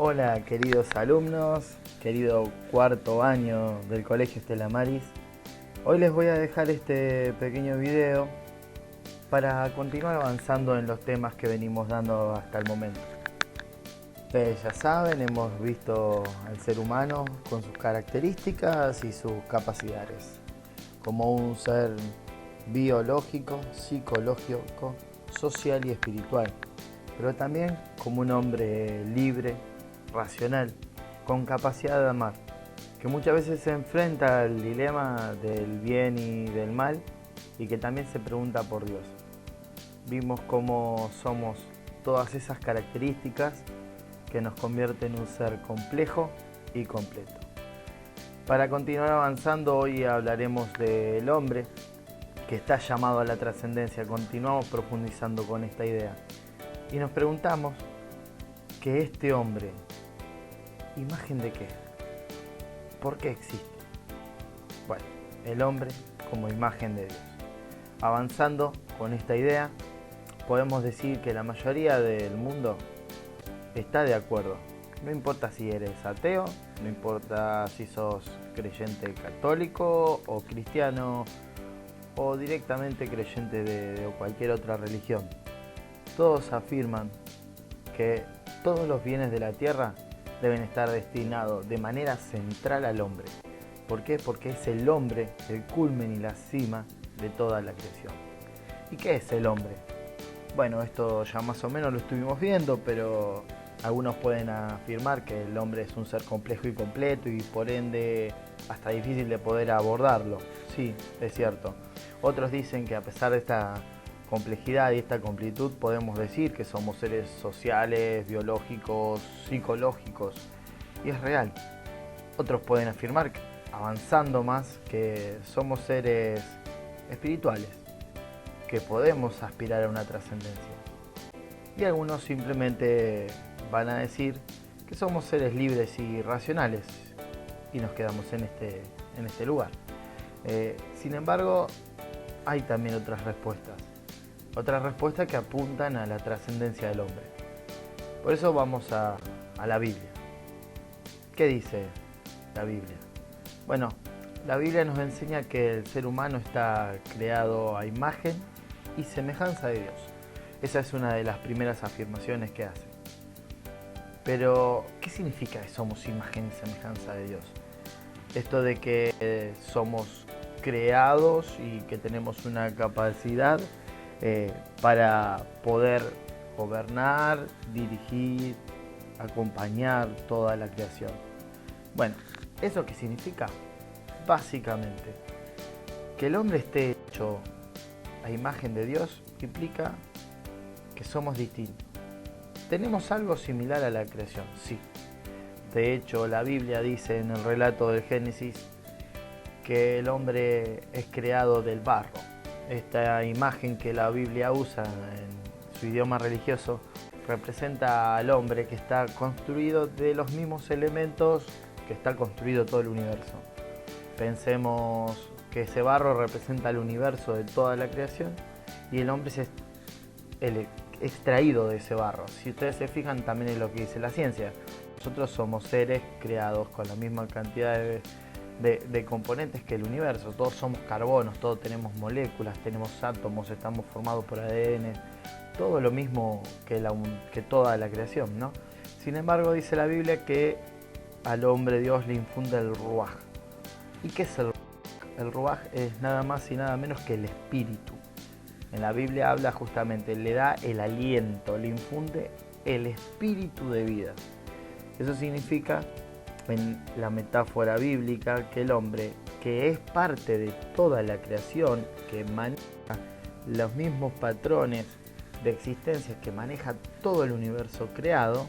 Hola queridos alumnos, querido cuarto año del Colegio Estela Maris. Hoy les voy a dejar este pequeño video para continuar avanzando en los temas que venimos dando hasta el momento. Ustedes ya saben, hemos visto al ser humano con sus características y sus capacidades, como un ser biológico, psicológico, social y espiritual, pero también como un hombre libre, racional, con capacidad de amar, que muchas veces se enfrenta al dilema del bien y del mal y que también se pregunta por Dios. Vimos cómo somos todas esas características que nos convierten en un ser complejo y completo. Para continuar avanzando, hoy hablaremos del hombre que está llamado a la trascendencia. Continuamos profundizando con esta idea y nos preguntamos que este hombre, ¿imagen de qué? ¿Por qué existe? Bueno, el hombre como imagen de Dios. Avanzando con esta idea, podemos decir que la mayoría del mundo está de acuerdo. No importa si eres ateo, no importa si sos creyente católico o cristiano o directamente creyente de cualquier otra religión. Todos afirman que todos los bienes de la tierra deben estar destinados de manera central al hombre. ¿Por qué? Porque es el hombre el culmen y la cima de toda la creación. ¿Y qué es el hombre? Bueno, esto ya más o menos lo estuvimos viendo, pero algunos pueden afirmar que el hombre es un ser complejo y completo y por ende hasta difícil de poder abordarlo. Sí, es cierto. Otros dicen que a pesar de esta complejidad y esta completud podemos decir que somos seres sociales, biológicos, psicológicos, y es real. Otros pueden afirmar, avanzando más, que somos seres espirituales, que podemos aspirar a una trascendencia. Y algunos simplemente van a decir que somos seres libres y racionales y nos quedamos en este lugar. Sin embargo, hay también otras respuestas que apuntan a la trascendencia del hombre. Por eso vamos a la Biblia. ¿Qué dice la Biblia? Bueno, la Biblia nos enseña que el ser humano está creado a imagen y semejanza de Dios. Esa es una de las primeras afirmaciones que hace. Pero, ¿qué significa que somos imagen y semejanza de Dios? Esto de que somos creados y que tenemos una capacidad para poder gobernar, dirigir, acompañar toda la creación. Bueno, ¿eso qué significa? Básicamente, que el hombre esté hecho a imagen de Dios implica que somos distintos. ¿Tenemos algo similar a la creación? Sí. De hecho, la Biblia dice en el relato del Génesis que el hombre es creado del barro. Esta imagen que la Biblia usa en su idioma religioso representa al hombre que está construido de los mismos elementos que está construido todo el universo. Pensemos que ese barro representa el universo de toda la creación y el hombre es el extraído de ese barro. Si ustedes se fijan, también es lo que dice la ciencia. Nosotros somos seres creados con la misma cantidad de componentes que el universo. Todos somos carbonos, todos tenemos moléculas, tenemos átomos, estamos formados por ADN, todo lo mismo que toda la creación, ¿no? Sin embargo, dice la Biblia que al hombre Dios le infunde el ruaj. ¿Y qué es el ruaj? El ruaj es nada más y nada menos que el espíritu. En la Biblia habla justamente, le da el aliento, le infunde el espíritu de vida. Eso significa, en la metáfora bíblica, que el hombre, que es parte de toda la creación, que maneja los mismos patrones de existencia que maneja todo el universo creado,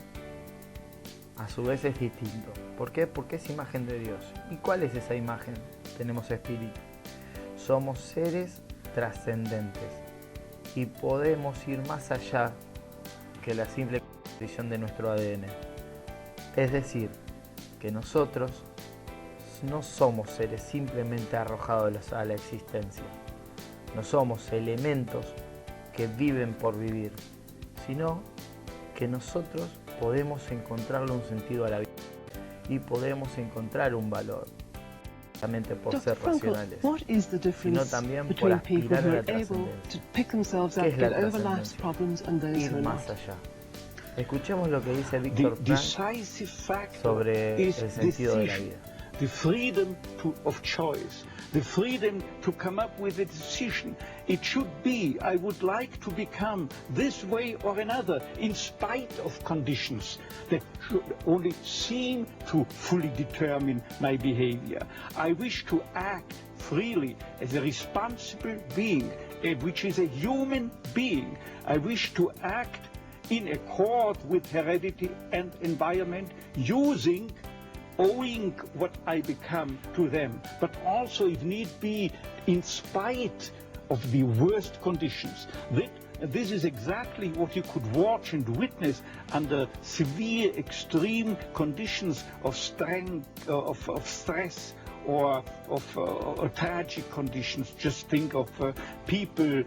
a su vez es distinto. ¿Por qué? Porque es imagen de Dios. ¿Y cuál es esa imagen? Tenemos espíritu. Somos seres trascendentes y podemos ir más allá que la simple condición de nuestro ADN. Es decir, que nosotros no somos seres simplemente arrojados a la existencia. No somos elementos que viven por vivir, sino que nosotros podemos encontrarle un sentido a la vida y podemos encontrar un valor, solamente por ser racionales, sino también por aspirar a la trascendencia. ¿Qué es la trascendencia? Ir más allá. Escuchemos lo que dice Viktor Frankl sobre el sentido de la vida. The freedom of choice, the freedom to come up with a decision. It should be, I would like to become this way or another, in spite of conditions that should only seem to fully determine my behavior. I wish to act freely as a responsible being, which is a human being. I wish to act in accord with heredity and environment, owing what I become to them, but also, if need be, in spite of the worst conditions. This is exactly what you could watch and witness under severe, extreme conditions of strength, of stress, or of tragic conditions. Just think of people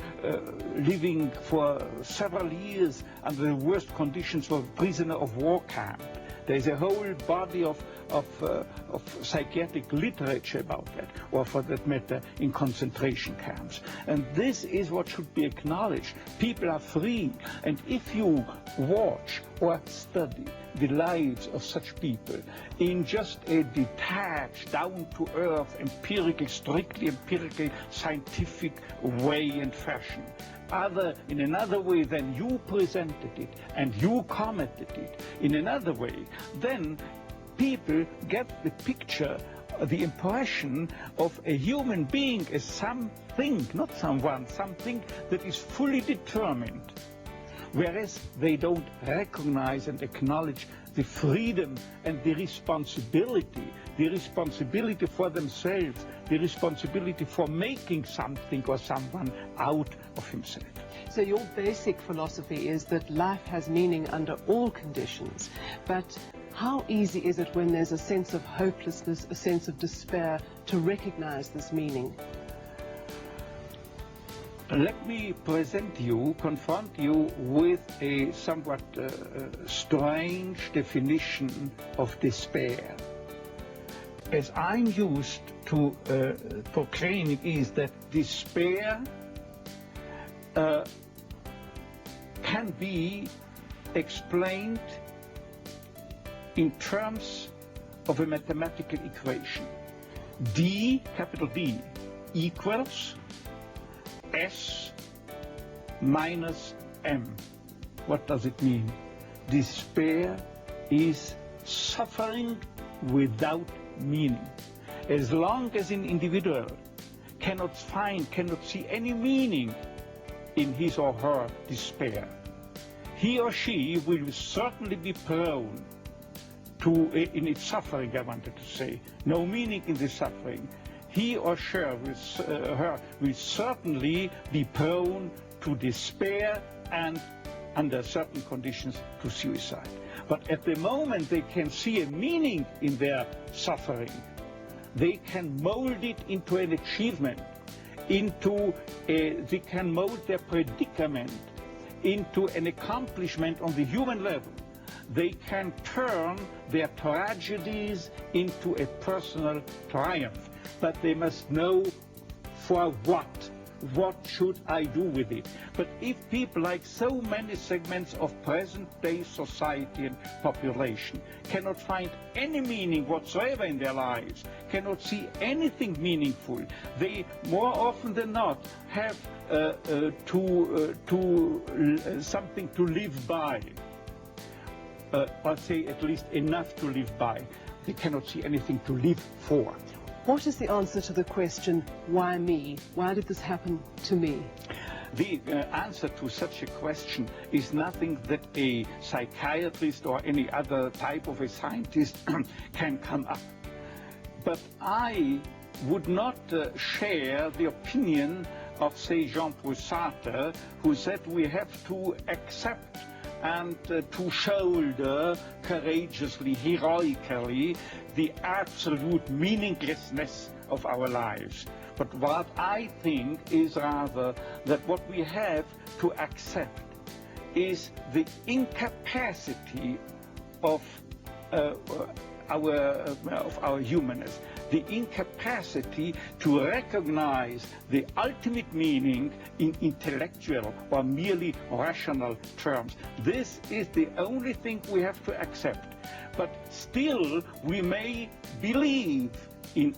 living for several years under the worst conditions of a prisoner of war camp. There's a whole body of psychiatric literature about that, or for that matter, in concentration camps. And this is what should be acknowledged. People are free, and if you watch or study the lives of such people in just a detached, down-to-earth, empirical, strictly empirical, scientific way and fashion, in another way than you presented it and you commented it in another way, then people get the picture, the impression of a human being as something, not someone, something that is fully determined, whereas they don't recognize and acknowledge the freedom and the responsibility for themselves, the responsibility for making something or someone out of himself. So your basic philosophy is that life has meaning under all conditions, but how easy is it when there's a sense of hopelessness, a sense of despair, to recognize this meaning? Let me confront you with a somewhat strange definition of despair. As I'm used to proclaiming is that despair can be explained in terms of a mathematical equation. D, capital D, equals S minus M. What does it mean? Despair is suffering without meaning. As long as an individual cannot see any meaning in his or her despair, he or she will certainly be prone to, in its suffering, I wanted to say, no meaning in the suffering. He or she will certainly be prone to despair and, under certain conditions, to suicide. But at the moment they can see a meaning in their suffering, they can mold it into an achievement, they can mold their predicament into an accomplishment on the human level. They can turn their tragedies into a personal triumph. But they must know for what. What should I do with it? But if people, like so many segments of present-day society and population, cannot find any meaning whatsoever in their lives, cannot see anything meaningful, they more often than not have something to live by, or say at least enough to live by. They cannot see anything to live for. What is the answer to the question, why me? Why did this happen to me? The answer to such a question is nothing that a psychiatrist or any other type of a scientist can come up. But I would not share the opinion of, say, Jean-Paul Sartre, who said we have to accept and to shoulder courageously, heroically, the absolute meaninglessness of our lives. But what I think is rather that what we have to accept is the incapacity of our humanness, the incapacity to recognize the ultimate meaning in intellectual or merely rational terms. This is the only thing we have to accept. But still, we may believe in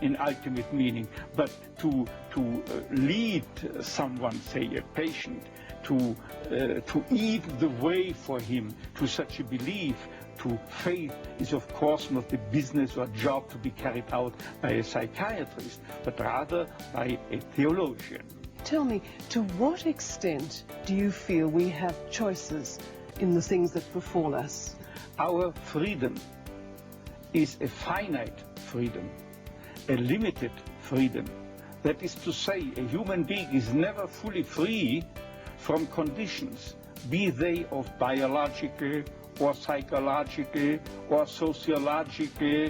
an ultimate meaning, but to lead someone, say a patient, to eat the way for him to such a belief, to faith, is of course not the business or job to be carried out by a psychiatrist, but rather by a theologian. Tell me, to what extent do you feel we have choices in the things that befall us? Our freedom is a finite freedom, a limited freedom. That is to say, a human being is never fully free from conditions, be they of biological or psychological or sociological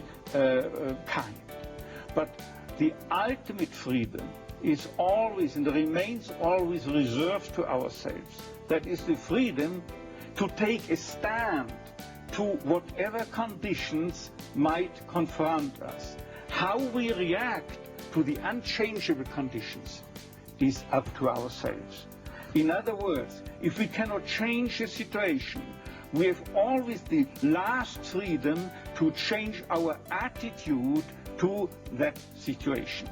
kind. But the ultimate freedom is always and remains always reserved to ourselves. That is the freedom to take a stand to whatever conditions might confront us. How we react to the unchangeable conditions is up to ourselves. In other words, if we cannot change the situation, we have always the last freedom to change our attitude to that situation.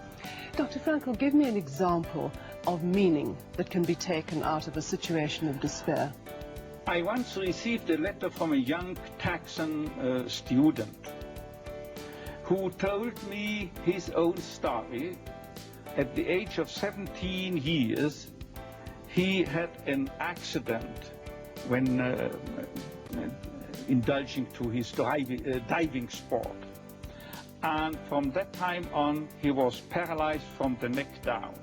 Dr. Frankl, give me an example of meaning that can be taken out of a situation of despair. I once received a letter from a young Texan student who told me his own story. At the age of 17 years, he had an accident when indulging to his diving sport. And from that time on, he was paralyzed from the neck down.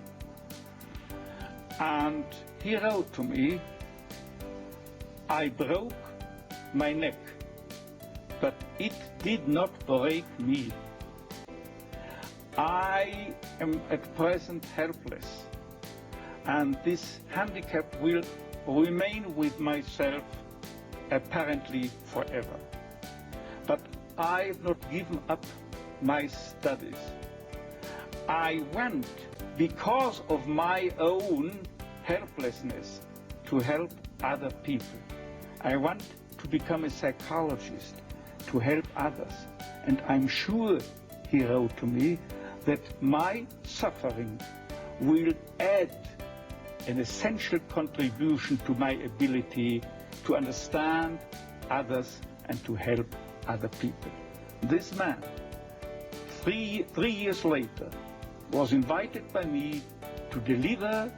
And he wrote to me, "I broke my neck, but it did not break me. I am at present helpless, and this handicap will remain with myself apparently forever. But I've not given up my studies. I went, because of my own helplessness, to help other people. I want to become a psychologist, to help others. And I'm sure," he wrote to me, "that my suffering will add an essential contribution to my ability to understand others and to help other people." This man, three years later, was invited by me to deliver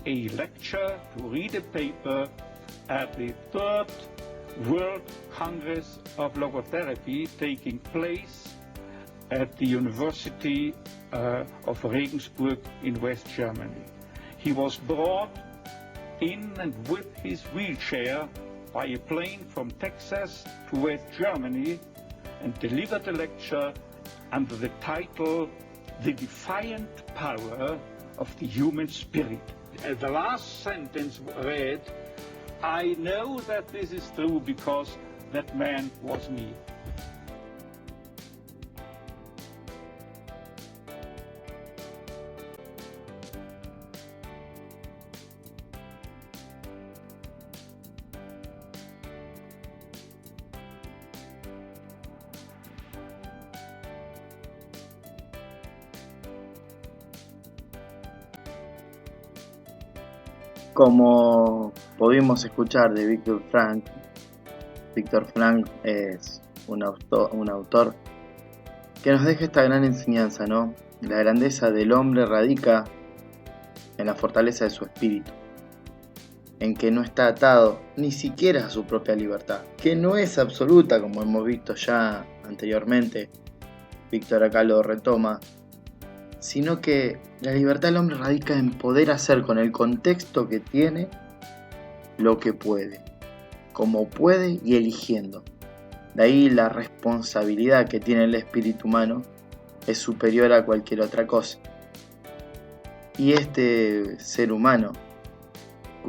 a lecture, to read a paper at the 3rd World Congress of Logotherapy taking place at the University of Regensburg in West Germany. He was brought in and with his wheelchair by a plane from Texas to West Germany and delivered a lecture under the title, "The Defiant Power of the Human Spirit." The last sentence read, "I know that this is true because that man was me." Como pudimos escuchar de Viktor Frankl es un autor que nos deja esta gran enseñanza, ¿no? La grandeza del hombre radica en la fortaleza de su espíritu, en que no está atado ni siquiera a su propia libertad, que no es absoluta, como hemos visto ya anteriormente. Víctor acá lo retoma, sino que la libertad del hombre radica en poder hacer con el contexto que tiene lo que puede, como puede y eligiendo. De ahí la responsabilidad que tiene el espíritu humano es superior a cualquier otra cosa. Y este ser humano,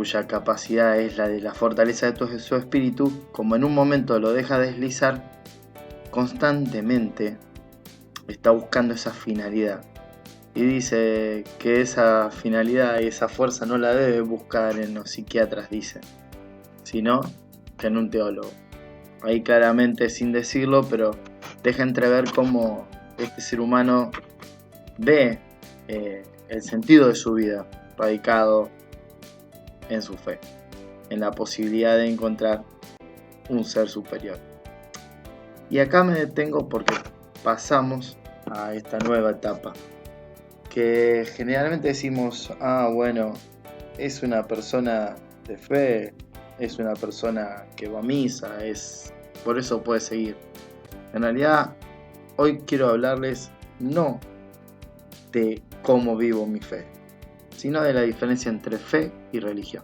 cuya capacidad es la de la fortaleza de su espíritu, como en un momento lo deja deslizar, constantemente está buscando esa finalidad. Y dice que esa finalidad y esa fuerza no la debe buscar en los psiquiatras, dice, sino que en un teólogo. Ahí claramente, sin decirlo, pero deja entrever cómo este ser humano ve el sentido de su vida radicado en su fe, en la posibilidad de encontrar un ser superior. Y acá me detengo porque pasamos a esta nueva etapa, que generalmente decimos, bueno, es una persona de fe, es una persona que va a misa, por eso puede seguir. En realidad, hoy quiero hablarles no de cómo vivo mi fe, sino de la diferencia entre fe y religión.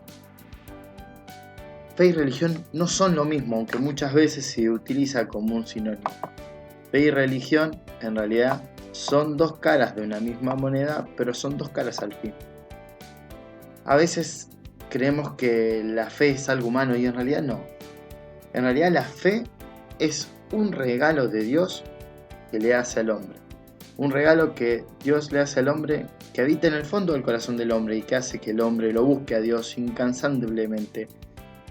Fe y religión no son lo mismo, aunque muchas veces se utiliza como un sinónimo. Fe y religión, en realidad, son dos caras de una misma moneda, pero son dos caras al fin. A veces creemos que la fe es algo humano y en realidad no. En realidad la fe es un regalo de Dios que le hace al hombre. Un regalo que Dios le hace al hombre, que habita en el fondo del corazón del hombre y que hace que el hombre lo busque a Dios incansablemente.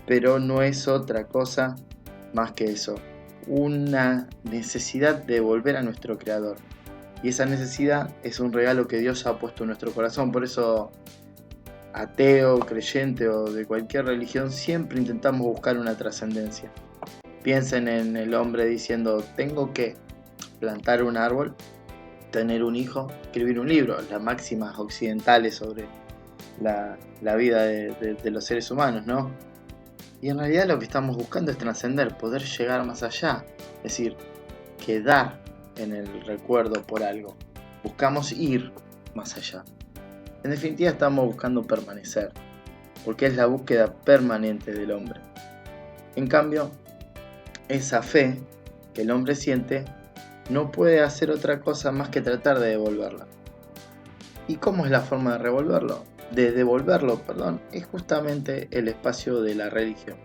Pero no es otra cosa más que eso. Una necesidad de volver a nuestro Creador. Y esa necesidad es un regalo que Dios ha puesto en nuestro corazón. Por eso, ateo, creyente o de cualquier religión, siempre intentamos buscar una trascendencia. Piensen en el hombre diciendo, tengo que plantar un árbol, tener un hijo, escribir un libro, las máximas occidentales sobre la vida de los seres humanos, ¿no? Y en realidad lo que estamos buscando es trascender, poder llegar más allá, es decir, quedar en el recuerdo por algo. Buscamos ir más allá. En definitiva estamos buscando permanecer, porque es la búsqueda permanente del hombre. En cambio, esa fe que el hombre siente no puede hacer otra cosa más que tratar de devolverla. ¿Y cómo es la forma de devolverlo? Es justamente el espacio de la religión.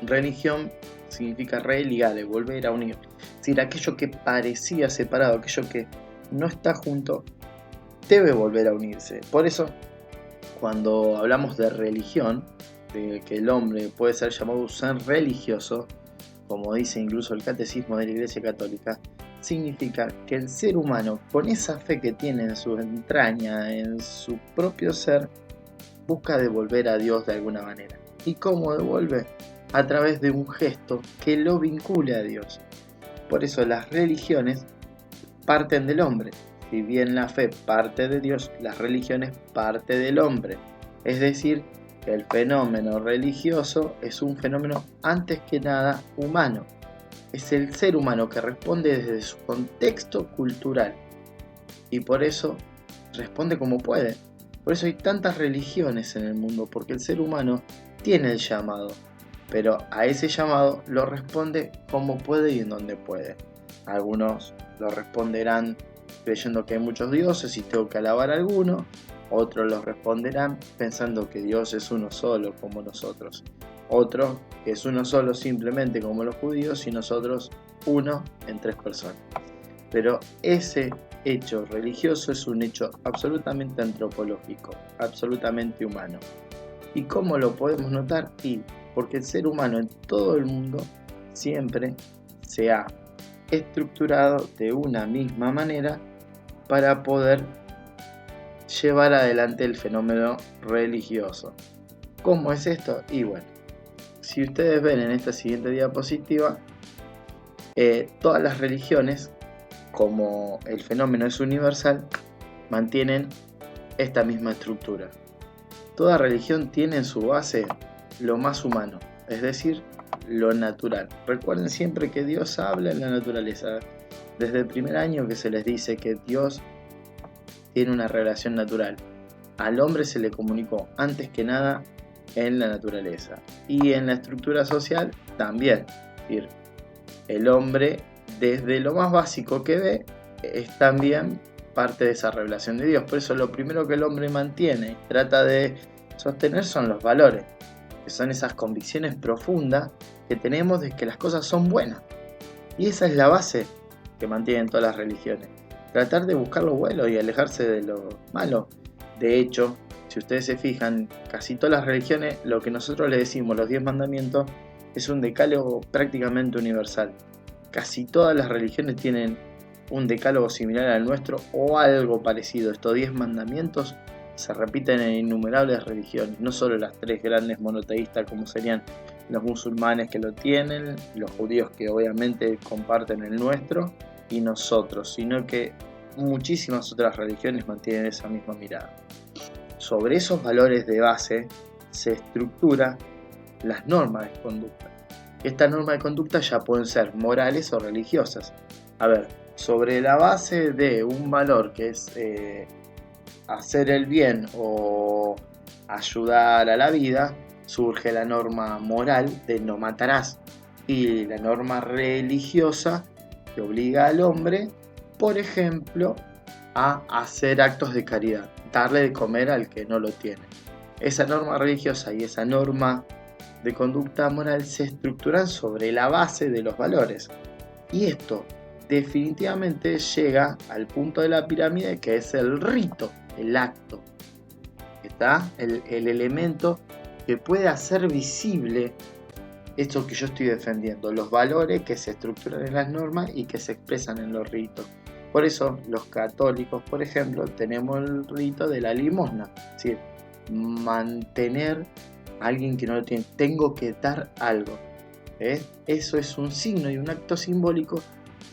Religión significa religar, volver a unir. Es decir, aquello que parecía separado, aquello que no está junto, debe volver a unirse. Por eso, cuando hablamos de religión, de que el hombre puede ser llamado un ser religioso, como dice incluso el Catecismo de la Iglesia Católica, significa que el ser humano, con esa fe que tiene en su entraña, en su propio ser, busca devolver a Dios de alguna manera. ¿Y cómo devuelve? A través de un gesto que lo vincule a Dios. Por eso las religiones parten del hombre. Si bien la fe parte de Dios, las religiones parte del hombre. Es decir, que el fenómeno religioso es un fenómeno antes que nada humano. Es el ser humano que responde desde su contexto cultural y por eso responde como puede. Por eso hay tantas religiones en el mundo, porque el ser humano tiene el llamado, pero a ese llamado lo responde como puede y en donde puede. Algunos lo responderán creyendo que hay muchos dioses y tengo que alabar a alguno, otros lo responderán pensando que Dios es uno solo como nosotros. Otro que es uno solo simplemente como los judíos y nosotros uno en tres personas. Pero ese hecho religioso es un hecho absolutamente antropológico, absolutamente humano. ¿Y cómo lo podemos notar? Porque el ser humano en todo el mundo siempre se ha estructurado de una misma manera para poder llevar adelante el fenómeno religioso. ¿Cómo es esto? Y bueno, si ustedes ven en esta siguiente diapositiva, todas las religiones, como el fenómeno es universal, mantienen esta misma estructura. Toda religión tiene en su base lo más humano, es decir, lo natural. Recuerden siempre que Dios habla en la naturaleza. Desde el primer año que se les dice que Dios tiene una revelación natural. Al hombre se le comunicó antes que nada en la naturaleza y en la estructura social también. Es decir, el hombre desde lo más básico que ve es también parte de esa revelación de Dios. Por eso lo primero que el hombre mantiene, trata de Sostener son los valores, que son esas convicciones profundas que tenemos de que las cosas son buenas. Y esa es la base que mantienen todas las religiones. Tratar de buscar lo bueno y alejarse de lo malo. De hecho, si ustedes se fijan, casi todas las religiones, lo que nosotros le decimos, los 10 mandamientos, es un decálogo prácticamente universal. Casi todas las religiones tienen un decálogo similar al nuestro o algo parecido. Estos 10 mandamientos se repiten en innumerables religiones, no solo las 3 grandes monoteístas como serían los musulmanes que lo tienen, los judíos que obviamente comparten el nuestro y nosotros, sino que muchísimas otras religiones mantienen esa misma mirada. Sobre esos valores de base se estructura las normas de conducta. Estas normas de conducta ya pueden ser morales o religiosas. A ver, sobre la base de un valor que es hacer el bien o ayudar a la vida, surge la norma moral de no matarás y la norma religiosa que obliga al hombre, por ejemplo, a hacer actos de caridad, darle de comer al que no lo tiene. Esa norma religiosa y esa norma de conducta moral se estructuran sobre la base de los valores. Y esto definitivamente llega al punto de la pirámide, que es el rito, el acto. Está el elemento que puede hacer visible esto que yo estoy defendiendo, los valores que se estructuran en las normas y que se expresan en los ritos. Por eso los católicos, por ejemplo, tenemos el rito de la limosna, es decir, mantener a alguien que no lo tiene, tengo que dar algo. Eso es un signo y un acto simbólico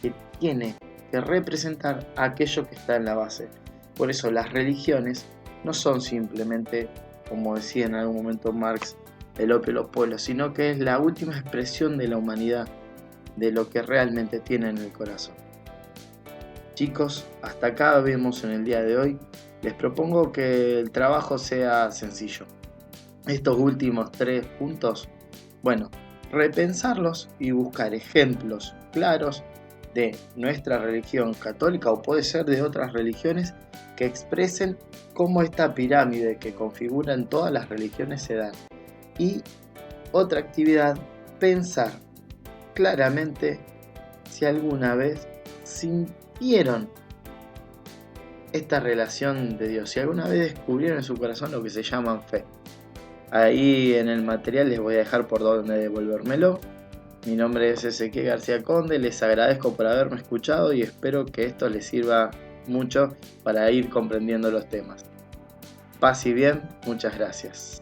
que tiene que representar aquello que está en la base. Por eso las religiones no son simplemente, como decía en algún momento Marx, el opio de los pueblos, sino que es la última expresión de la humanidad, de lo que realmente tiene en el corazón. Chicos, hasta acá vemos en el día de hoy. Les propongo que el trabajo sea sencillo. Estos últimos 3 puntos, bueno, repensarlos y buscar ejemplos claros de nuestra religión católica o puede ser de otras religiones que expresen cómo esta pirámide que configuran todas las religiones se da. Y otra actividad, pensar claramente si alguna vez sintieron esta relación de Dios, si alguna vez descubrieron en su corazón lo que se llama fe. Ahí en el material les voy a dejar por dónde devolvérmelo. Mi nombre es Ezequiel García Conde, les agradezco por haberme escuchado y espero que esto les sirva mucho para ir comprendiendo los temas. Paz y bien, muchas gracias.